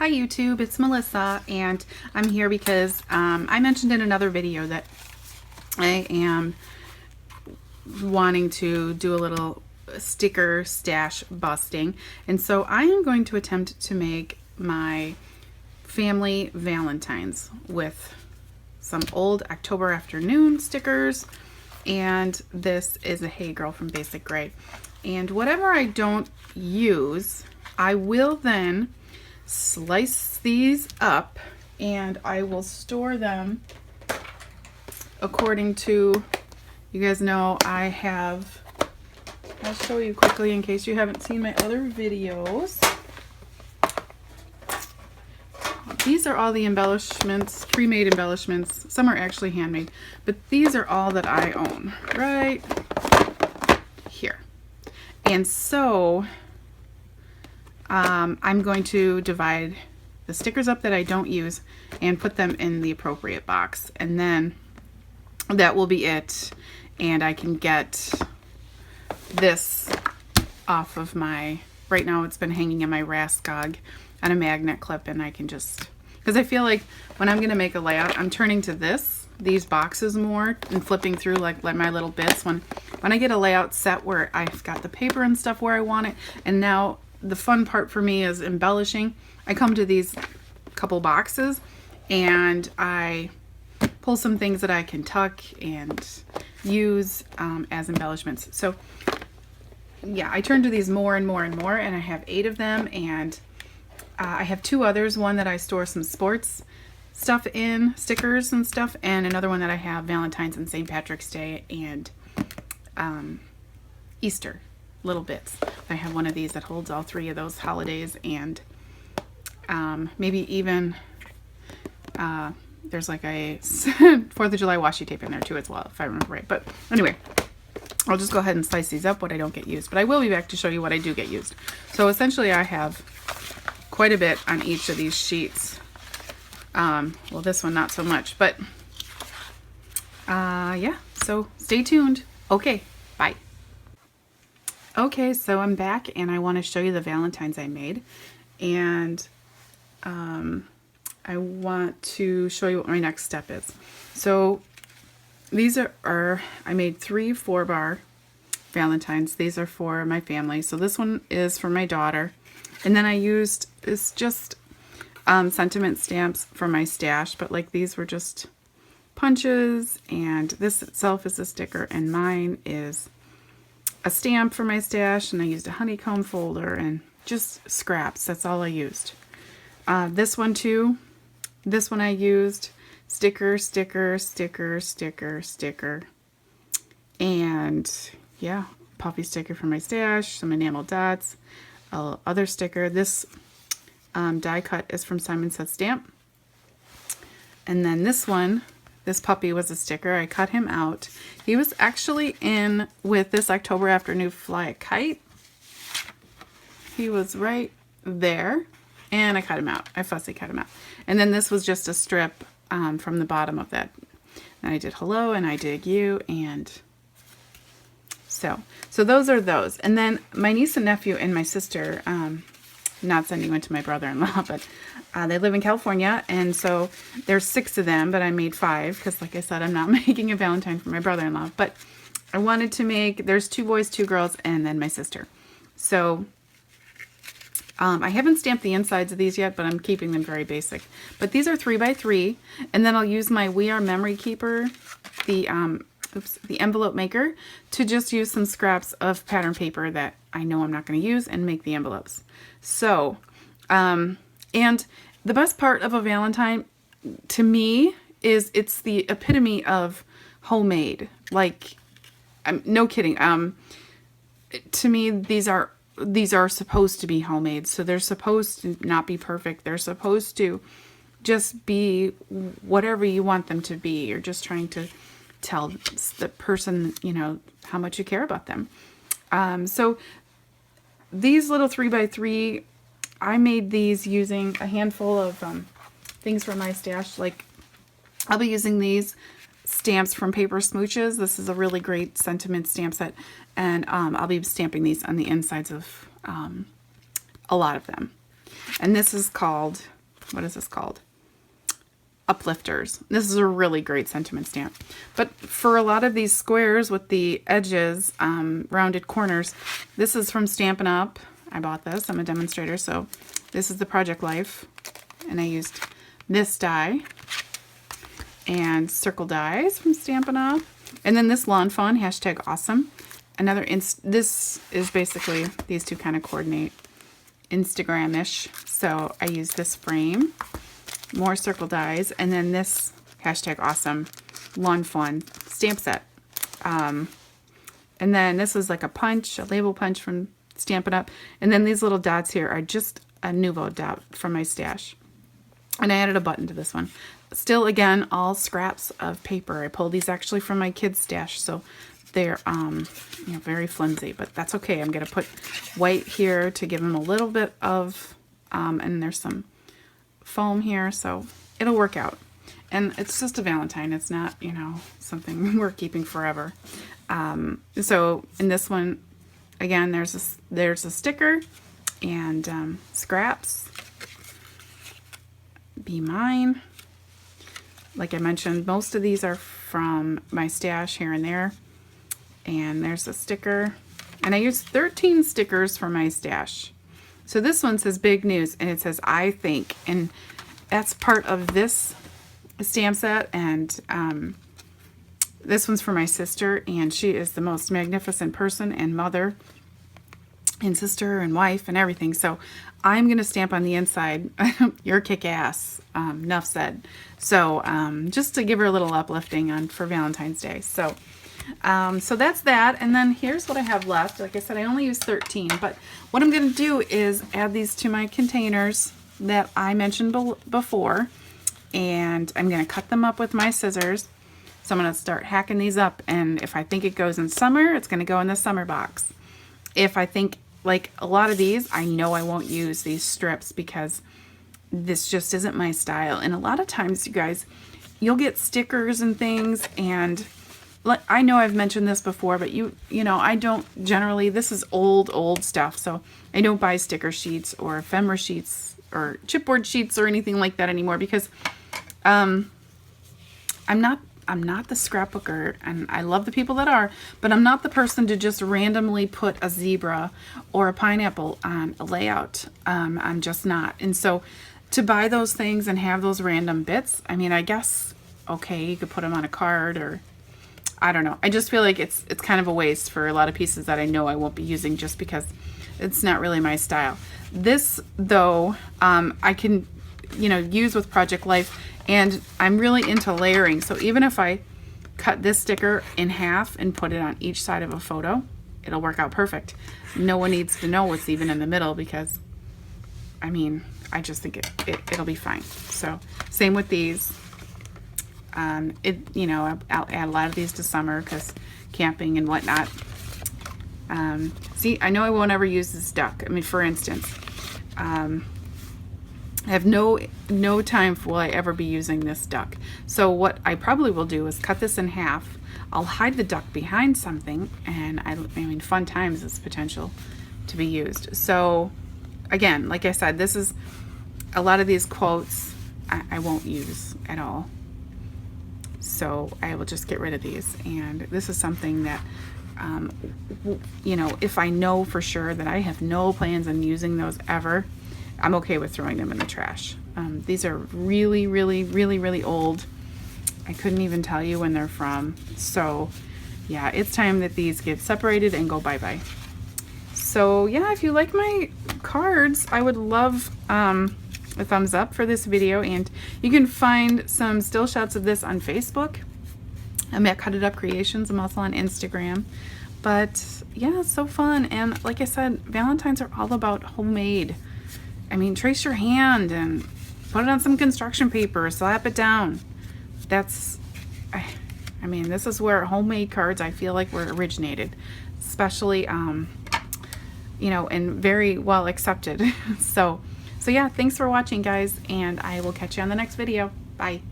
Hi YouTube, it's Melissa, and I'm here because I mentioned in another video that I am wanting to do a little sticker stash busting, and so I am going to attempt to make my family Valentines with some old October Afternoon stickers, and this is a Hey Girl from Basic Gray. And whatever I don't use, I will then slice these up and I will store them according to, you guys know I'll show you quickly in case you haven't seen my other videos. These are all the embellishments, pre-made embellishments. Some are actually handmade, but these are all that I own right here. And so I'm going to divide the stickers up that I don't use and put them in the appropriate box, and then that will be it, and I can get this off of my, right now it's been hanging in my Raskog on a magnet clip, and I can just, because I feel like when I'm going to make a layout, I'm turning to these boxes more and flipping through like my little bits when I get a layout set where I've got the paper and stuff where I want it. And now the fun part for me is embellishing. I come to these couple boxes and I pull some things that I can tuck and use as embellishments. So yeah, I turn to these more and more and more, and I have 8 of them, and I have 2 others, one that I store some sports stuff in, stickers and stuff, and another one that I have Valentine's and St. Patrick's Day and Easter little bits. I have one of these that holds all 3 of those holidays, and maybe even there's like a 4th of July washi tape in there too as well, if I remember right. But anyway, I'll just go ahead and slice these up, what I don't get used, but I will be back to show you what I do get used. So essentially I have quite a bit on each of these sheets. Well, this one not so much, but yeah, so stay tuned. Okay, bye. Okay, so I'm back and I want to show you the Valentines I made, and I want to show you what my next step is. So these are I made 3 4-bar Valentines. These are for my family. So this one is for my daughter, and then I used, it's just sentiment stamps for my stash, but like these were just punches, and this itself is a sticker, and mine is a stamp for my stash, and I used a honeycomb folder and just scraps. That's all I used. This one too, this one I used sticker, sticker, sticker, sticker, sticker, and yeah, puffy sticker for my stash, some enamel dots, other sticker. This die cut is from Simon Says Stamp. And then this one, this puppy was a sticker. I cut him out. He was actually in with this October Afternoon Fly a Kite. He was right there, and I cut him out. I fussy cut him out. And then this was just a strip from the bottom of that. And I did hello, and I did you, and so those are those. And then my niece and nephew and my sister, not sending one to my brother-in-law, but they live in California, and so there's 6 of them, but I made 5 because, like I said, I'm not making a Valentine for my brother-in-law. But I wanted to make, there's 2 boys, 2 girls, and then my sister. So I haven't stamped the insides of these yet, but I'm keeping them very basic. But these are 3 by 3, and then I'll use my We Are Memory Keeper, the envelope maker, to just use some scraps of pattern paper that I know I'm not going to use and make the envelopes. So, and the best part of a Valentine to me is it's the epitome of homemade. Like, no kidding. To me, these are supposed to be homemade. So they're supposed to not be perfect. They're supposed to just be whatever you want them to be. You're just trying to tell the person, you know, how much you care about them. So these little 3 by 3, I made these using a handful of things from my stash. Like, I'll be using these stamps from Paper Smooches. This is a really great sentiment stamp set, and I'll be stamping these on the insides of a lot of them. And this is called, what is this called? Uplifters. This is a really great sentiment stamp. But for a lot of these squares with the edges, rounded corners, this is from Stampin' Up. I bought this. I'm a demonstrator, so this is the Project Life. And I used this die and circle dies from Stampin' Up. And then this Lawn Fawn, #awesome. Another, this is basically, these two kind of coordinate Instagram-ish. So I use this frame, more circle dies, and then this #awesome Lawn Fawn stamp set. And then this is like a punch, a label punch from Stampin' Up. And then these little dots here are just a Nouveau dot from my stash. And I added a button to this one. Still, again, all scraps of paper. I pulled these actually from my kids' stash, so they're you know, very flimsy, but that's okay. I'm going to put white here to give them a little bit of, and there's some foam here, so it'll work out. And it's just a Valentine. It's not, you know, something we're keeping forever. So in this one, again, there's a sticker and scraps. Be Mine. Like I mentioned, most of these are from my stash here and there. And there's a sticker. And I used 13 stickers for my stash. So this one says big news, and it says I think, and that's part of this stamp set. And this one's for my sister, and she is the most magnificent person and mother and sister and wife and everything. So I'm going to stamp on the inside, you're kick-ass, enough said. So just to give her a little uplifting on for Valentine's Day. So so that's that. And then here's what I have left. Like I said, I only used 13, but what I'm going to do is add these to my containers that I mentioned before, and I'm going to cut them up with my scissors. So I'm going to start hacking these up, and if I think it goes in summer, it's going to go in the summer box. If I think, like a lot of these, I know I won't use these strips because this just isn't my style. And a lot of times, you guys, you'll get stickers and things, and I know I've mentioned this before, but you know, I don't generally, this is old stuff, so I don't buy sticker sheets or ephemera sheets or chipboard sheets or anything like that anymore because I'm not the scrapbooker, and I love the people that are, but I'm not the person to just randomly put a zebra or a pineapple on a layout. I'm just not. And so to buy those things and have those random bits, I mean, I guess, okay, you could put them on a card, or I don't know. I just feel like it's kind of a waste for a lot of pieces that I know I won't be using just because it's not really my style. This, though, I can, you know, use with Project Life, and I'm really into layering. So even if I cut this sticker in half and put it on each side of a photo, it'll work out perfect. No one needs to know what's even in the middle because, I mean, I just think it'll be fine. So same with these. You know, I'll add a lot of these to summer because camping and whatnot. See, I know I won't ever use this duck. I mean, for instance, I have no time will I ever be using this duck. So what I probably will do is cut this in half. I'll hide the duck behind something, and I mean, fun times is potential to be used. So again, like I said, this is a lot of these quotes I won't use at all. So I will just get rid of these. And this is something that, you know, if I know for sure that I have no plans on using those ever, I'm okay with throwing them in the trash. These are really, really, really, really old. I couldn't even tell you when they're from. So yeah, it's time that these get separated and go bye-bye. So yeah, if you like my cards, I would love a thumbs up for this video, and you can find some still shots of this on Facebook. I'm at Cut It Up Creations. I'm also on Instagram. But yeah, it's so fun. And like I said, Valentines are all about homemade. I mean, trace your hand and put it on some construction paper, slap it down. That's, I mean, this is where homemade cards, I feel like, were originated, especially, you know, and very well accepted. So yeah, thanks for watching, guys, and I will catch you on the next video. Bye.